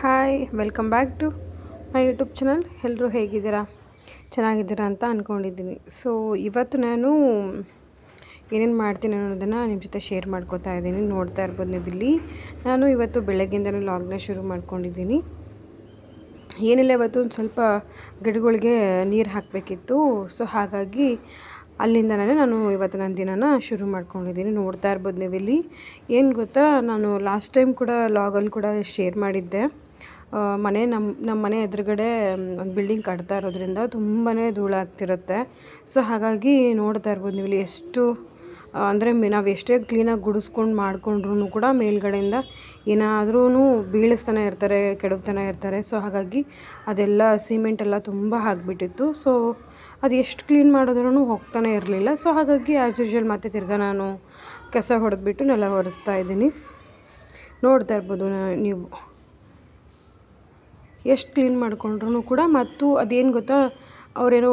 Hi welcome back to my YouTube channel. ಎಲ್ಲರೂ ಹೇಗಿದ್ದೀರಾ? ಚೆನ್ನಾಗಿದ್ದೀರಾ ಅಂತ ಅಂದ್ಕೊಂಡಿದ್ದೀನಿ. ಸೊ ಇವತ್ತು ನಾನು ಏನೇನು ಮಾಡ್ತೀನಿ ಅನ್ನೋದನ್ನು ನಿಮ್ಮ ಜೊತೆ ಶೇರ್ ಮಾಡ್ಕೋತಾ ಇದ್ದೀನಿ. ನೋಡ್ತಾ ಇರ್ಬೋದು ನೀವು ಇಲ್ಲಿ. ನಾನು ಇವತ್ತು ಬೆಳಗ್ಗೆಯಿಂದಲೂ ಲಾಗ್ನ ಶುರು ಮಾಡ್ಕೊಂಡಿದ್ದೀನಿ. ಏನಿಲ್ಲ, ಇವತ್ತು ಒಂದು ಸ್ವಲ್ಪ ಗಿಡಗಳಿಗೆ ನೀರು ಹಾಕಬೇಕಿತ್ತು. ಸೊ ಹಾಗಾಗಿ ಅಲ್ಲಿಂದನೇ ನಾನು ಇವತ್ತು ನನ್ನ ದಿನನ ಶುರು ಮಾಡ್ಕೊಂಡಿದ್ದೀನಿ. ನೋಡ್ತಾ ಇರ್ಬೋದು ನೀವು ಇಲ್ಲಿ. ಏನು ಗೊತ್ತಾ, ನಾನು ಲಾಸ್ಟ್ ಟೈಮ್ ಕೂಡ ಲಾಗಲ್ಲಿ ಕೂಡ ಶೇರ್ ಮಾಡಿದ್ದೆ. ನಮ್ಮ ಮನೆ ಎದುರುಗಡೆ ಒಂದು ಬಿಲ್ಡಿಂಗ್ ಕಟ್ತಾ ಇರೋದ್ರಿಂದ ತುಂಬಾ ಧೂಳಾಗ್ತಿರುತ್ತೆ. ಸೊ ಹಾಗಾಗಿ ನೋಡ್ತಾ ಇರ್ಬೋದು ನೀವು ಇಲ್ಲಿ ಎಷ್ಟು ಅಂದರೆ ನಾವು ಎಷ್ಟೇ ಕ್ಲೀನಾಗಿ ಗುಡಿಸ್ಕೊಂಡು ಮಾಡಿಕೊಂಡ್ರೂ ಕೂಡ ಮೇಲ್ಗಡೆಯಿಂದ ಏನಾದ್ರೂ ಬೀಳಿಸ್ತಾನೆ ಇರ್ತಾರೆ, ಕೆಡವ್ತಾನೆ ಇರ್ತಾರೆ. ಸೊ ಹಾಗಾಗಿ ಅದೆಲ್ಲ ಸಿಮೆಂಟ್ ಎಲ್ಲ ತುಂಬ ಆಗಿಬಿಟ್ಟಿತ್ತು. ಸೊ ಅದು ಎಷ್ಟು ಕ್ಲೀನ್ ಮಾಡಿದ್ರೂ ಹೋಗ್ತಾನೆ ಇರಲಿಲ್ಲ. ಸೊ ಹಾಗಾಗಿ ಆ್ಯಸ್ ಯೂಶ್ವಲ್ ಮತ್ತೆ ತಿರ್ಗಾ ನಾನು ಕಸ ಹೊಡೆದ್ಬಿಟ್ಟು ನೆಲ ಒರೆಸ್ತಾ ಇದ್ದೀನಿ. ನೋಡ್ತಾ ಇರ್ಬೋದು ನೀವು ಎಷ್ಟು ಕ್ಲೀನ್ ಮಾಡ್ಕೊಂಡ್ರೂ ಕೂಡ. ಮತ್ತು ಅದೇನು ಗೊತ್ತಾ, ಅವರೇನೋ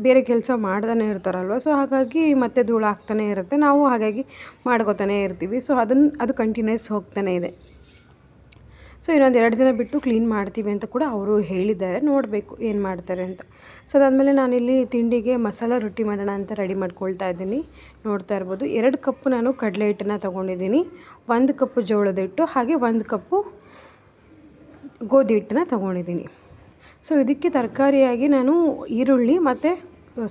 ಬೇರೆ ಕೆಲಸ ಮಾಡ್ತಾನೆ ಇರ್ತಾರಲ್ವ. ಸೊ ಹಾಗಾಗಿ ಮತ್ತೆ ಧೂಳು ಆಗ್ತಾನೆ ಇರುತ್ತೆ. ನಾವು ಹಾಗಾಗಿ ಮಾಡ್ಕೋತಾನೆ ಇರ್ತೀವಿ. ಸೊ ಅದು ಕಂಟಿನ್ಯೂಸ್ ಹೋಗ್ತಾನೆ ಇದೆ. ಸೊ ಇನ್ನೊಂದು 2 ದಿನ ಬಿಟ್ಟು ಕ್ಲೀನ್ ಮಾಡ್ತೀವಿ ಅಂತ ಕೂಡ ಅವರು ಹೇಳಿದ್ದಾರೆ. ನೋಡಬೇಕು ಏನು ಮಾಡ್ತಾರೆ ಅಂತ. ಸೊ ಅದಾದಮೇಲೆ ನಾನಿಲ್ಲಿ ತಿಂಡಿಗೆ ಮಸಾಲ ರೊಟ್ಟಿ ಮಾಡೋಣ ಅಂತ ರೆಡಿ ಮಾಡ್ಕೊಳ್ತಾ ಇದ್ದೀನಿ. ನೋಡ್ತಾ ಇರ್ಬೋದು 2 ಕಪ್ಪು ನಾನು ಕಡಲೆ ಹಿಟ್ಟನ್ನು ತೊಗೊಂಡಿದ್ದೀನಿ, 1 ಕಪ್ಪು ಜೋಳದ ಹಿಟ್ಟು, ಹಾಗೆ 1 ಕಪ್ಪು ಗೋಧಿ ಹಿಟ್ಟನ್ನು ತೊಗೊಂಡಿದ್ದೀನಿ. ಸೊ ಇದಕ್ಕೆ ತರಕಾರಿಯಾಗಿ ನಾನು ಈರುಳ್ಳಿ ಮತ್ತು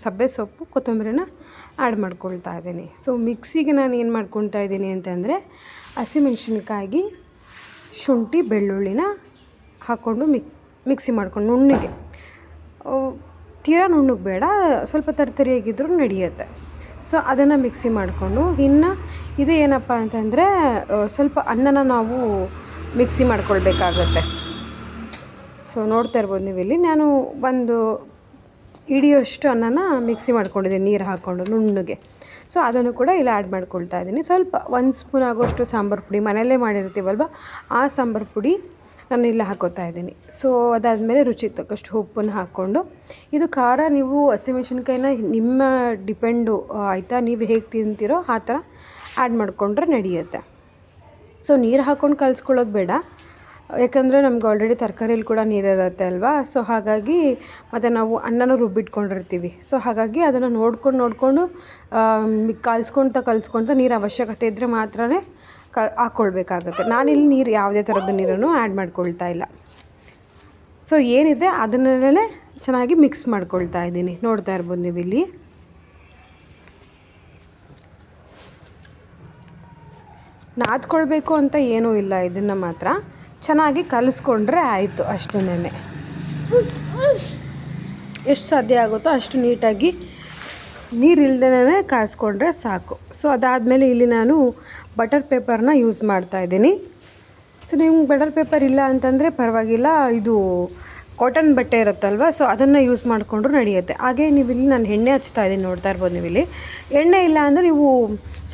ಸಬ್ಬೆ ಸೊಪ್ಪು, ಕೊತ್ತಂಬರಿನ ಆ್ಯಡ್ ಮಾಡ್ಕೊಳ್ತಾ ಇದ್ದೀನಿ. ಸೊ ಮಿಕ್ಸಿಗೆ ನಾನು ಏನು ಮಾಡ್ಕೊಳ್ತಾ ಇದ್ದೀನಿ ಅಂತಂದರೆ, ಹಸಿಮೆಣ್ಸಿನ್ಕಾಯಿ, ಶುಂಠಿ, ಬೆಳ್ಳುಳ್ಳಿನ ಹಾಕ್ಕೊಂಡು ಮಿಕ್ಸಿ ಮಾಡ್ಕೊಂಡು ನುಣ್ಣಗೆ, ತೀರಾ ನುಣ್ಣಗೆ ಬೇಡ, ಸ್ವಲ್ಪ ತರಿಯಾಗಿದ್ದರೂ ನಡೆಯುತ್ತೆ. ಸೊ ಅದನ್ನು ಮಿಕ್ಸಿ ಮಾಡಿಕೊಂಡು, ಇನ್ನು ಇದು ಏನಪ್ಪ ಅಂತಂದರೆ ಸ್ವಲ್ಪ ಅನ್ನನ ನಾವು ಮಿಕ್ಸಿ ಮಾಡ್ಕೊಳ್ಬೇಕಾಗತ್ತೆ. ಸೊ ನೋಡ್ತಾ ಇರ್ಬೋದು ನೀವು ಇಲ್ಲಿ. ನಾನು ಒಂದು ಹಿಡಿಯೋಷ್ಟು ಅನ್ನನ ಮಿಕ್ಸಿ ಮಾಡ್ಕೊಂಡಿದ್ದೀನಿ ನೀರು ಹಾಕ್ಕೊಂಡು ನುಣ್ಣಗೆ. ಸೊ ಅದನ್ನು ಕೂಡ ಇಲ್ಲಿ ಆ್ಯಡ್ ಮಾಡ್ಕೊಳ್ತಾ ಇದ್ದೀನಿ. ಸ್ವಲ್ಪ 1 ಸ್ಪೂನ್ ಆಗೋಷ್ಟು ಸಾಂಬಾರು ಪುಡಿ, ಮನೆಯಲ್ಲೇ ಮಾಡಿರ್ತೀವಲ್ವ ಆ ಸಾಂಬಾರು ಪುಡಿ ನಾನು ಇಲ್ಲಿ ಹಾಕೋತಾ ಇದ್ದೀನಿ. ಸೊ ಅದಾದಮೇಲೆ ರುಚಿಗೆ ತಕ್ಕಷ್ಟು ಉಪ್ಪನ್ನು ಹಾಕ್ಕೊಂಡು, ಇದು ಖಾರ ನೀವು ಹಸಿಮೆಣ್ಸಿನ್ಕಾಯಿನ ನಿಮ್ಮ ಡಿಪೆಂಡು ಆಯಿತಾ, ನೀವು ಹೇಗೆ ತಿಂತೀರೋ ಆ ಥರ ಆ್ಯಡ್ ಮಾಡಿಕೊಂಡ್ರೆ ನಡೆಯುತ್ತೆ. ಸೊ ನೀರು ಹಾಕ್ಕೊಂಡು ಕಲಿಸ್ಕೊಳ್ಳೋದು ಬೇಡ, ಯಾಕಂದರೆ ನಮ್ಗೆ ಆಲ್ರೆಡಿ ತರಕಾರಿಯಲ್ಲಿ ಕೂಡ ನೀರಿರುತ್ತೆ ಅಲ್ವಾ. ಸೊ ಹಾಗಾಗಿ ಮತ್ತು ನಾವು ಅನ್ನನೂ ರುಬ್ಬಿಟ್ಕೊಂಡಿರ್ತೀವಿ. ಸೊ ಹಾಗಾಗಿ ಅದನ್ನು ನೋಡ್ಕೊಂಡು ಕಲಿಸ್ಕೊಳ್ತಾ ನೀರು ಅವಶ್ಯಕತೆ ಇದ್ದರೆ ಮಾತ್ರ ಹಾಕ್ಕೊಳ್ಬೇಕಾಗತ್ತೆ. ನಾನಿಲ್ಲಿ ನೀರು ಯಾವುದೇ ಥರದ ನೀರನ್ನು ಆ್ಯಡ್ ಮಾಡ್ಕೊಳ್ತಾ ಇಲ್ಲ. ಸೊ ಏನಿದೆ ಅದನ್ನೆಲ್ಲೇ ಚೆನ್ನಾಗಿ ಮಿಕ್ಸ್ ಮಾಡ್ಕೊಳ್ತಾ ಇದ್ದೀನಿ. ನೋಡ್ತಾ ಇರ್ಬೋದು ನೀವು ಇಲ್ಲಿ. ನಾದ್ಕೊಳ್ಬೇಕು ಅಂತ ಏನೂ ಇಲ್ಲ, ಇದನ್ನು ಮಾತ್ರ ಚೆನ್ನಾಗಿ ಕಲಿಸ್ಕೊಂಡ್ರೆ ಆಯಿತು ಅಷ್ಟೇನೆ. ಎಷ್ಟು ಸಾಧ್ಯ ಆಗುತ್ತೋ ಅಷ್ಟು ನೀಟಾಗಿ ನೀರಿಲ್ದೇ ಕಾಯಿಸ್ಕೊಂಡ್ರೆ ಸಾಕು. ಸೊ ಅದಾದಮೇಲೆ ಇಲ್ಲಿ ನಾನು ಬಟರ್ ಪೇಪರ್ನ ಯೂಸ್ ಮಾಡ್ತಾಯಿದ್ದೀನಿ. ಸೊ ನಿಮ್ಗೆ ಬಟರ್ ಪೇಪರ್ ಇಲ್ಲ ಅಂತಂದರೆ ಪರವಾಗಿಲ್ಲ, ಇದು ಕಾಟನ್ ಬಟ್ಟೆ ಇರುತ್ತಲ್ವ, ಸೊ ಅದನ್ನು ಯೂಸ್ ಮಾಡಿಕೊಂಡ್ರು ನಡೆಯುತ್ತೆ. ಹಾಗೆ ನೀವು ಇಲ್ಲಿ ನಾನು ಎಣ್ಣೆ ಹಚ್ತಾ ಇದ್ದೀನಿ, ನೋಡ್ತಾ ಇರ್ಬೋದು ನೀವು ಇಲ್ಲಿ. ಎಣ್ಣೆ ಇಲ್ಲ ಅಂದರೆ ನೀವು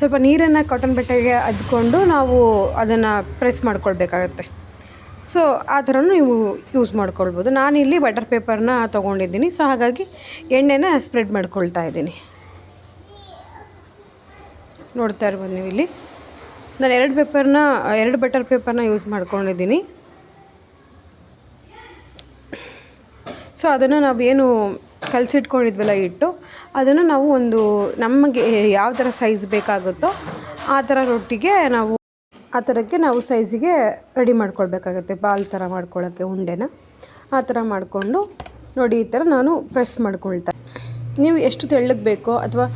ಸ್ವಲ್ಪ ನೀರನ್ನು ಕಾಟನ್ ಬಟ್ಟೆಗೆ ಅದ್ಕೊಂಡು ನಾವು ಅದನ್ನು ಪ್ರೆಸ್ ಮಾಡ್ಕೊಳ್ಬೇಕಾಗತ್ತೆ. ಸೊ ಆ ಥರನೂ ನೀವು ಯೂಸ್ ಮಾಡ್ಕೊಳ್ಬೋದು. ನಾನಿಲ್ಲಿ ಬಟರ್ ಪೇಪರ್ನ ತೊಗೊಂಡಿದ್ದೀನಿ. ಸೊ ಹಾಗಾಗಿ ಎಣ್ಣೆನ ಸ್ಪ್ರೆಡ್ ಮಾಡ್ಕೊಳ್ತಾ ಇದ್ದೀನಿ. ನೋಡ್ತಾ ಇರ್ಬೋದು ನೀವು ಇಲ್ಲಿ. ನಾನು 2 ಬಟರ್ ಪೇಪರ್ನ ಯೂಸ್ ಮಾಡ್ಕೊಂಡಿದ್ದೀನಿ. ಸೊ ಅದನ್ನು ನಾವೇನು ಕಲಸಿಟ್ಕೊಂಡಿದ್ವಲ್ಲ ಹಿಟ್ಟು, ಅದನ್ನು ನಾವು ನಮಗೆ ಯಾವ ಥರ ಸೈಜ್ ಬೇಕಾಗುತ್ತೋ ಆ ಥರ ರೊಟ್ಟಿಗೆ ಆ ಥರಕ್ಕೆ ನಾವು ಸೈಜಿಗೆ ರೆಡಿ ಮಾಡ್ಕೊಳ್ಬೇಕಾಗತ್ತೆ. ಬಾಲ್ ಥರ ಮಾಡ್ಕೊಳ್ಳೋಕ್ಕೆ ಉಂಡೆನ ಆ ಥರ ಮಾಡಿಕೊಂಡು ನೋಡಿ, ಈ ಥರ ನಾನು ಪ್ರೆಸ್ ಮಾಡ್ಕೊಳ್ತಾ. ನೀವು ಎಷ್ಟು ತೆಳ್ಳಗೆ ಬೇಕೋ ಅಥವಾ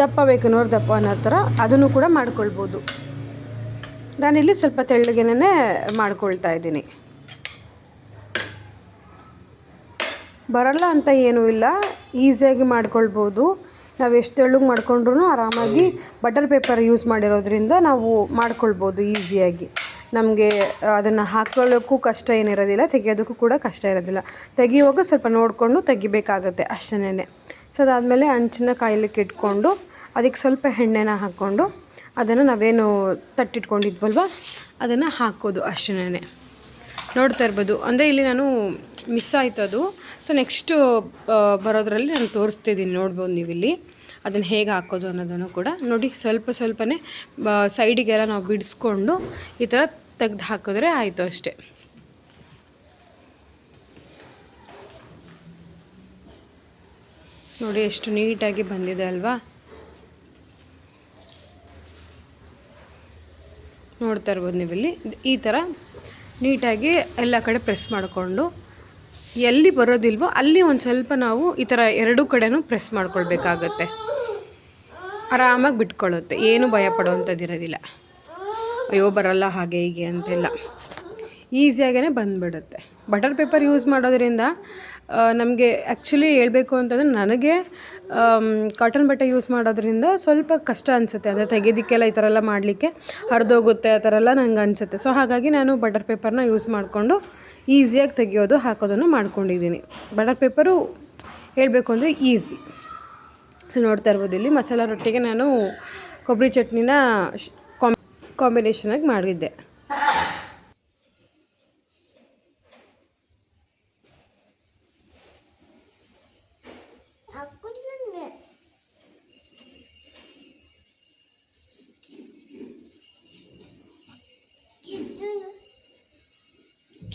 ದಪ್ಪ ಬೇಕು ದಪ್ಪ ಅನ್ನೋ ಥರ ಅದನ್ನು ಕೂಡ ಮಾಡ್ಕೊಳ್ಬೋದು. ನಾನಿಲ್ಲಿ ಸ್ವಲ್ಪ ತೆಳ್ಳಗೆನೇ ಮಾಡ್ಕೊಳ್ತಾ ಇದ್ದೀನಿ. ಬರಲ್ಲ ಅಂತ ಏನೂ ಇಲ್ಲ, ಈಸಿಯಾಗಿ ಮಾಡ್ಕೊಳ್ಬೋದು. ನಾವು ಎಷ್ಟು ತೆಳ್ಳಗೆ ಮಾಡ್ಕೊಂಡ್ರೂ ಆರಾಮಾಗಿ ಬಟರ್ ಪೇಪರ್ ಯೂಸ್ ಮಾಡಿರೋದ್ರಿಂದ ನಾವು ಮಾಡ್ಕೊಳ್ಬೋದು ಈಸಿಯಾಗಿ. ನಮಗೆ ಅದನ್ನು ಹಾಕೊಳ್ಳೋಕ್ಕೂ ಕಷ್ಟ ಏನಿರೋದಿಲ್ಲ, ತೆಗಿಯೋದಕ್ಕೂ ಕೂಡ ಕಷ್ಟ ಇರೋದಿಲ್ಲ. ತೆಗಿಯುವಾಗ ಸ್ವಲ್ಪ ನೋಡಿಕೊಂಡು ತೆಗಿಬೇಕಾಗತ್ತೆ ಅಷ್ಟೇನೆ. ಸೊ ಅದಾದಮೇಲೆ ಹಂಚನ್ನ ಕಾಯಲಿಕ್ಕೆ ಇಟ್ಕೊಂಡು ಅದಕ್ಕೆ ಸ್ವಲ್ಪ ಎಣ್ಣೆನ ಹಾಕ್ಕೊಂಡು ಅದನ್ನು ನಾವೇನು ತಟ್ಟಿಟ್ಕೊಂಡಿದ್ವಲ್ವ ಅದನ್ನು ಹಾಕೋದು ಅಷ್ಟೇನೆ. ನೋಡ್ತಾ ಇರ್ಬೋದು. ಅಂದರೆ ಇಲ್ಲಿ ನಾನು ಮಿಸ್ ಆಯಿತು ಅದು. ಸೊ ನೆಕ್ಸ್ಟು ಬರೋದ್ರಲ್ಲಿ ನಾನು ತೋರಿಸ್ತಿದ್ದೀನಿ. ನೋಡ್ಬೋದು ನೀವು ಇಲ್ಲಿ ಅದನ್ನು ಹೇಗೆ ಹಾಕೋದು ಅನ್ನೋದನ್ನು ಕೂಡ ನೋಡಿ. ಸ್ವಲ್ಪನೇ ಸೈಡಿಗೆಲ್ಲ ನಾವು ಬಿಡಿಸ್ಕೊಂಡು ಈ ಥರ ತೆಗ್ದು ಹಾಕಿದ್ರೆ ಆಯಿತು ಅಷ್ಟೇ. ನೋಡಿ ಎಷ್ಟು ನೀಟಾಗಿ ಬಂದಿದೆ ಅಲ್ವಾ. ನೋಡ್ತಾ ಇರ್ಬೋದು ನೀವಿಲ್ಲಿ ಈ ಥರ ನೀಟಾಗಿ ಎಲ್ಲ ಕಡೆ ಪ್ರೆಸ್ ಮಾಡಿಕೊಂಡು ಎಲ್ಲಿ ಬರೋದಿಲ್ವೋ ಅಲ್ಲಿ ಒಂದು ಸ್ವಲ್ಪ ನಾವು ಈ ಥರ ಎರಡೂ ಕಡೆನೂ ಪ್ರೆಸ್ ಮಾಡ್ಕೊಳ್ಬೇಕಾಗತ್ತೆ. ಆರಾಮಾಗಿ ಬಿಟ್ಕೊಳ್ಳುತ್ತೆ, ಏನು ಭಯ ಪಡೋವಂಥದ್ದಿರೋದಿಲ್ಲ. ಅಯ್ಯೋ ಬರಲ್ಲ ಹಾಗೆ ಹೀಗೆ ಅಂತೆಲ್ಲ, ಈಸಿಯಾಗೇ ಬಂದುಬಿಡುತ್ತೆ. ಬಟರ್ ಪೇಪರ್ ಯೂಸ್ ಮಾಡೋದ್ರಿಂದ ನಮಗೆ ಆ್ಯಕ್ಚುಲಿ ಹೇಳ್ಬೇಕು ಅಂತಂದರೆ ನನಗೆ ಕಾಟನ್ ಬಟ್ಟೆ ಯೂಸ್ ಮಾಡೋದ್ರಿಂದ ಸ್ವಲ್ಪ ಕಷ್ಟ ಅನಿಸುತ್ತೆ. ಅಂದರೆ ತೆಗೆಯೋದಕ್ಕೆಲ್ಲ ಈ ಥರ ಎಲ್ಲ ಮಾಡಲಿಕ್ಕೆ ಹರಿದೋಗುತ್ತೆ ಆ ಥರ ಎಲ್ಲ ನಂಗೆ ಅನಿಸುತ್ತೆ. ಸೊ ಹಾಗಾಗಿ ನಾನು ಬಟರ್ ಪೇಪರ್ನ ಯೂಸ್ ಮಾಡಿಕೊಂಡು ಈಸಿಯಾಗಿ ತೆಗಿಯೋದು ಹಾಕೋದನ್ನು ಮಾಡ್ಕೊಂಡಿದ್ದೀನಿ. ಬಟರ್ ಪೇಪರು ಹೇಳಬೇಕು ಅಂದರೆ ಈಸಿ. ಸೊ ನೋಡ್ತಾ ಇರ್ಬೋದು ಇಲ್ಲಿ ಮಸಾಲ ರೊಟ್ಟಿಗೆ ನಾನು ಕೊಬ್ಬರಿ ಚಟ್ನಿನ ಕಾಂಬಿನೇಷನಾಗಿ ಮಾಡಿದ್ದೆ.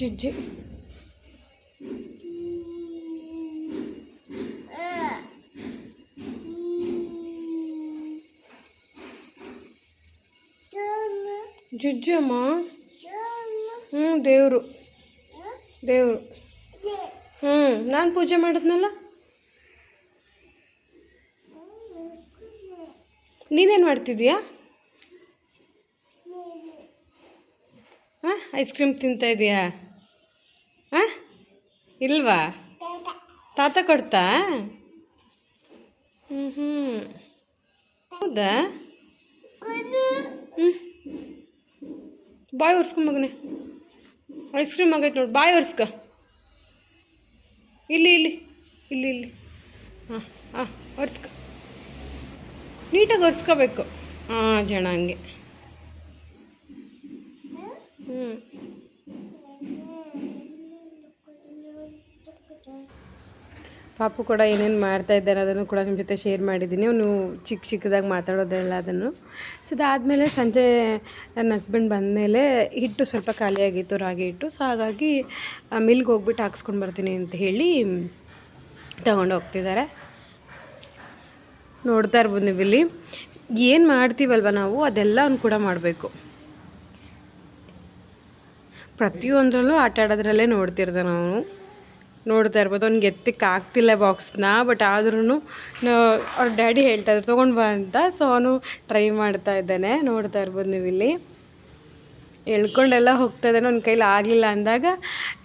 ಜುಜ್ಜಿ ಜುಜ್ಜು ಅಮ್ಮ. ದೇವರು ನಾನು ಪೂಜೆ ಮಾಡಿದ್ನಲ್ಲ, ನೀನೇನು ಮಾಡ್ತಿದ್ದೀಯಾ? ಹಾಂ, ಐಸ್ ಕ್ರೀಮ್ ತಿಂತಾ ಇದೆಯಾ? ಹಾಂ, ಇಲ್ವಾ? ತಾತ ಕೊಡ್ತಾ? ಹೌದಾ? ಬಾಯ್ ಒರ್ಸ್ಕೊ ಮಗನೇ, ಐಸ್ ಕ್ರೀಮ್ ಆಗೈತೆ ನೋಡಿ, ಬಾಯ್ ಒರ್ಸ್ಕ. ಇಲ್ಲಿ ಇಲ್ಲಿ ಇಲ್ಲಿ ಇಲ್ಲಿ ಹಾಂ ಹಾಂ ಒರ್ಸ್ಕ, ನೀಟಾಗಿ ಒರ್ಸ್ಕೋಬೇಕು. ಹಾಂ ಜನ ಹಂಗೆ. ಪಾಪು ಕೂಡ ಏನೇನು ಮಾಡ್ತಾಯಿದ್ದಾನೆ ಅದನ್ನು ಕೂಡ ನಿಮ್ಮ ಜೊತೆ ಶೇರ್ ಮಾಡಿದ್ದೀನಿ. ಅವನು ಚಿಕ್ಕದಾಗಿ ಮಾತಾಡೋದೆಲ್ಲ ಅದನ್ನು. ಸೊ ಅದಾದಮೇಲೆ ಸಂಜೆ ನನ್ನ ಹಸ್ಬೆಂಡ್ ಬಂದಮೇಲೆ ಹಿಟ್ಟು ಸ್ವಲ್ಪ ಖಾಲಿಯಾಗಿತ್ತು, ರಾಗಿ ಹಿಟ್ಟು. ಸೊ ಹಾಗಾಗಿ ಮಿಲ್ಗೆ ಹೋಗ್ಬಿಟ್ಟು ಹಾಕ್ಸ್ಕೊಂಡು ಬರ್ತೀನಿ ಅಂತ ಹೇಳಿ ತಗೊಂಡು ಹೋಗ್ತಿದ್ದಾರೆ. ನೋಡ್ತಾ ಇರ್ಬೋದು ನೀವು ಇಲ್ಲಿ ಏನು ಮಾಡ್ತೀವಲ್ವ ನಾವು ಅದೆಲ್ಲ ಅವ್ನು ಕೂಡ ಮಾಡಬೇಕು. ಪ್ರತಿಯೊಂದರಲ್ಲೂ ಆಟ ಆಡೋದ್ರಲ್ಲೇ ನೋಡ್ತಿರ್ತಾನೆ ಅವನು. ನೋಡ್ತಾ ಇರ್ಬೋದು, ಅವ್ನಿಗೆ ಎತ್ತಕ್ಕೆ ಆಗ್ತಿಲ್ಲ ಬಾಕ್ಸ್ನ, ಬಟ್ ಆದ್ರೂ ಅವ್ರ ಡ್ಯಾಡಿ ಹೇಳ್ತಾಯಿದ್ರು ತೊಗೊಂಡು ಬಾ ಅಂತ. ಸೊ ಅವನು ಟ್ರೈ ಮಾಡ್ತಾ ಇದ್ದಾನೆ. ನೋಡ್ತಾ ಇರ್ಬೋದು ನೀವು ಇಲ್ಲಿ ಎಳ್ಕೊಂಡೆಲ್ಲ ಹೋಗ್ತಾ ಇದ್ದಾನೆ. ಅವ್ನ ಕೈಲಿ ಆಗಲಿಲ್ಲ ಅಂದಾಗ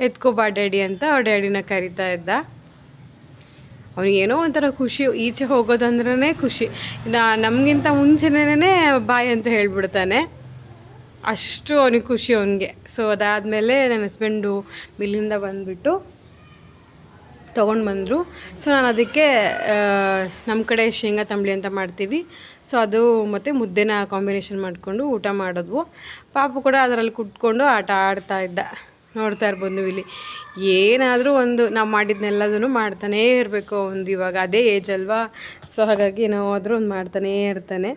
ಎತ್ಕೊಬಾ ಡ್ಯಾಡಿ ಅಂತ ಅವ್ರ ಡ್ಯಾಡಿನ ಕರಿತಾ ಇದ್ದ. ಅವನಿಗೇನೋ ಒಂಥರ ಖುಷಿ, ಈಚೆ ಹೋಗೋದಂದ್ರೇ ಖುಷಿ. ನಮಗಿಂತ ಮುಂಚೆನೇ ಬಾಯ್ ಅಂತ ಹೇಳ್ಬಿಡ್ತಾನೆ, ಅಷ್ಟು ಅವನಿಗೆ ಖುಷಿ ಅವನಿಗೆ. ಸೊ ಅದಾದಮೇಲೆ ನನ್ನ ಹಸ್ಬೆಂಡು ಮಿಲ್ಲಿಂದ ಬಂದುಬಿಟ್ಟು ತೊಗೊಂಡು ಬಂದರು. ಸೊ ನಾನು ಅದಕ್ಕೆ ನಮ್ಮ ಕಡೆ ಶೇಂಗಾ ತಂಬಳಿ ಅಂತ ಮಾಡ್ತೀವಿ. ಸೊ ಅದು ಮತ್ತು ಮುದ್ದೆನ ಕಾಂಬಿನೇಷನ್ ಮಾಡಿಕೊಂಡು ಊಟ ಮಾಡಿದ್ವು. ಪಾಪು ಕೂಡ ಅದರಲ್ಲಿ ಕುತ್ಕೊಂಡು ಆಟ ಆಡ್ತಾ ಇದ್ದ. ನೋಡ್ತಾ ಇರ್ಬೋದು ನೀವು ಇಲ್ಲಿ ಏನಾದರೂ ಒಂದು ನಾವು ಮಾಡಿದ್ನೆಲ್ಲದೂ ಮಾಡ್ತಾನೇ ಇರಬೇಕು. ಒಂದು ಇವಾಗ ಅದೇ ಏಜ್ ಅಲ್ವಾ, ಸೊ ಹಾಗಾಗಿ ಏನಾದರೂ ಒಂದು ಮಾಡ್ತಾನೇ ಇರ್ತಾನೆ.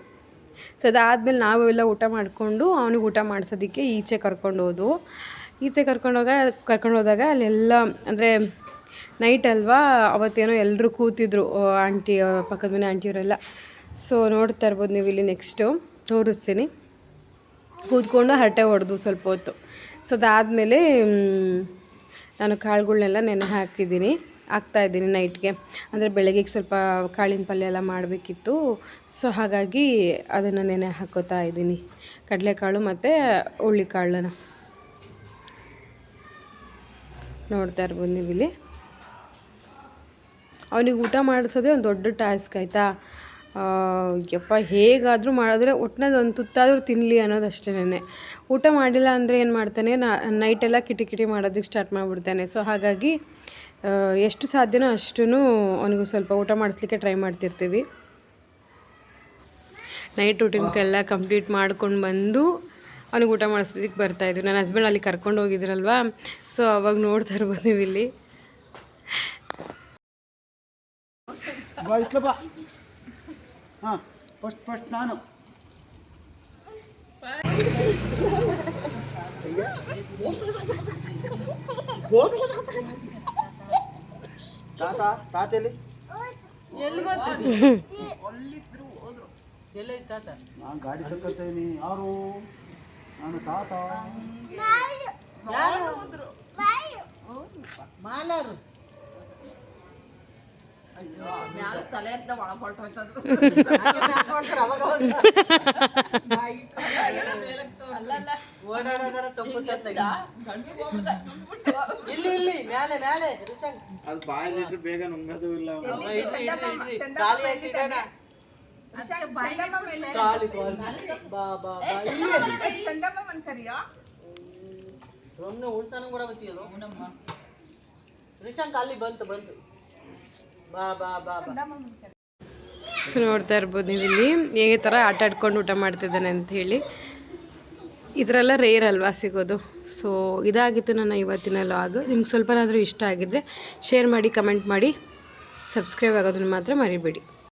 ಸೊ ಅದಾದಮೇಲೆ ನಾವೆಲ್ಲ ಊಟ ಮಾಡಿಕೊಂಡು ಅವನಿಗೆ ಊಟ ಮಾಡಿಸೋದಕ್ಕೆ ಈಚೆ ಕರ್ಕೊಂಡು ಹೋದ್ವು. ಈಚೆ ಕರ್ಕೊಂಡು ಹೋದಾಗ ಅಲ್ಲೆಲ್ಲ ಅಂದರೆ ನೈಟ್ ಅಲ್ವಾ, ಅವತ್ತೇನೋ ಎಲ್ಲರೂ ಕೂತಿದ್ರು, ಆಂಟಿ ಪಕ್ಕದ ಮನೆ ಆಂಟಿಯವರೆಲ್ಲ. ಸೊ ನೋಡ್ತಾ ಇರ್ಬೋದು ನೀವು ಇಲ್ಲಿ ನೆಕ್ಸ್ಟು ತೋರಿಸ್ತೀನಿ. ಕೂತ್ಕೊಂಡು ಹರಟೆ ಹೊಡೆದು ಸ್ವಲ್ಪ ಹೊತ್ತು. ಸೊ ಅದಾದಮೇಲೆ ನಾನು ಕಾಳುಗಳನ್ನೆಲ್ಲ ನೆನೆ ಹಾಕ್ತಾಯಿದ್ದೀನಿ ನೈಟ್ಗೆ. ಅಂದರೆ ಬೆಳಗ್ಗೆಗೆ ಸ್ವಲ್ಪ ಕಾಳಿನ ಪಲ್ಯ ಎಲ್ಲ ಮಾಡಬೇಕಿತ್ತು. ಸೊ ಹಾಗಾಗಿ ಅದನ್ನು ನೆನೆ ಹಾಕೋತಾ ಇದ್ದೀನಿ, ಕಡಲೆಕಾಳು ಮತ್ತು ಹುಳ್ಳಿಕಾಳನ್ನು. ನೋಡ್ತಾ ಇರ್ಬೋದು ನೀವು ಇಲ್ಲಿ ಅವನಿಗೆ ಊಟ ಮಾಡಿಸೋದೇ ಒಂದು ದೊಡ್ಡ ಟಾಸ್ಕ್ ಆಯಿತಾ. ಯಪ್ಪ ಹೇಗಾದರೂ ಮಾಡಿದ್ರೆ ಒಟ್ಟಿನಲ್ಲಿ ಒಂದು ತುತ್ತಾದರೂ ತಿನ್ನಲಿ ಅನ್ನೋದಷ್ಟೇ. ಊಟ ಮಾಡಿಲ್ಲ ಅಂದರೆ ಏನು ಮಾಡ್ತಾನೆ, ನೈಟೆಲ್ಲ ಕಿಟಿ ಮಾಡೋದಕ್ಕೆ ಸ್ಟಾರ್ಟ್ ಮಾಡಿಬಿಡ್ತಾನೆ. ಸೊ ಹಾಗಾಗಿ ಎಷ್ಟು ಸಾಧ್ಯನೋ ಅಷ್ಟೂ ಅವನಿಗೂ ಸ್ವಲ್ಪ ಊಟ ಮಾಡಿಸ್ಲಿಕ್ಕೆ ಟ್ರೈ ಮಾಡ್ತಿರ್ತೀವಿ. ನೈಟ್ ಊಟಕ್ಕೆಲ್ಲ ಕಂಪ್ಲೀಟ್ ಮಾಡ್ಕೊಂಡು ಬಂದು ಅವನಿಗೆ ಊಟ ಮಾಡಿಸೋದಕ್ಕೆ ಬರ್ತಾಯಿದ್ವಿ. ನನ್ನ ಹಸ್ಬೆಂಡ್ ಅಲ್ಲಿ ಕರ್ಕೊಂಡು ಹೋಗಿದ್ರಲ್ವ, ಸೊ ಅವಾಗ ನೋಡ್ತಾ ಇರ್ಬೋದು ನೀವು ಇಲ್ಲಿ. ಫಸ್ಟ್ ನಾನು ತಾತಲ್ಲಿ ನಾನು ಗಾಡಿ ತಗೊಳ್ತೇನೆ. ಯಾರು? ನಾನು ತಾತ. ಮಾಲಾರು ತಲೆ ಅಂತ ಒಳಪಟ್ಟು ಓಡಾಡೋದಾರ ತಪ್ಪುತ್ತೆ. ಇಲ್ಲಿ ಇಲ್ಲಿ ಮ್ಯಾಲೆ ಮ್ಯಾಲೆ ಅದು ಬಾಯಲ್ಲಿ ಬೇಗ ನುಂಗದು ಇಲ್ಲ. ಖಾಲಿ ಹಾಕಿಡೋಣ. ಒಮ್ಮೆ ಉಳ್ತಾನ ಕೂಡ ಬತ್ತೀಯಲ್ಲ ರಿಶಾಂಕ್ ಅಲ್ಲಿ ಬಂತು ಬಂತು. ಬಾ ಬಾ ಬಾ ಬಾ. ಸೊ ನೋಡ್ತಾ ಇರ್ಬೋದು ನೀವು ಇಲ್ಲಿ ಹೇಗೆ ಥರ ಆಟ ಆಡ್ಕೊಂಡು ಊಟ ಮಾಡ್ತಿದ್ದಾನೆ ಅಂತ ಹೇಳಿ. ಇದರೆಲ್ಲ ರೇರ್ ಅಲ್ವಾ ಸಿಗೋದು. ಸೊ ಇದಾಗಿತ್ತು ನನ್ನ ಇವತ್ತಿನ ಲಾಗ್. ನಿಮ್ಗೆ ಸ್ವಲ್ಪನಾದರೂ ಇಷ್ಟ ಆಗಿದ್ದರೆ ಶೇರ್ ಮಾಡಿ, ಕಮೆಂಟ್ ಮಾಡಿ, ಸಬ್ಸ್ಕ್ರೈಬ್ ಆಗೋದನ್ನು ಮಾತ್ರ ಮರಿಬೇಡಿ.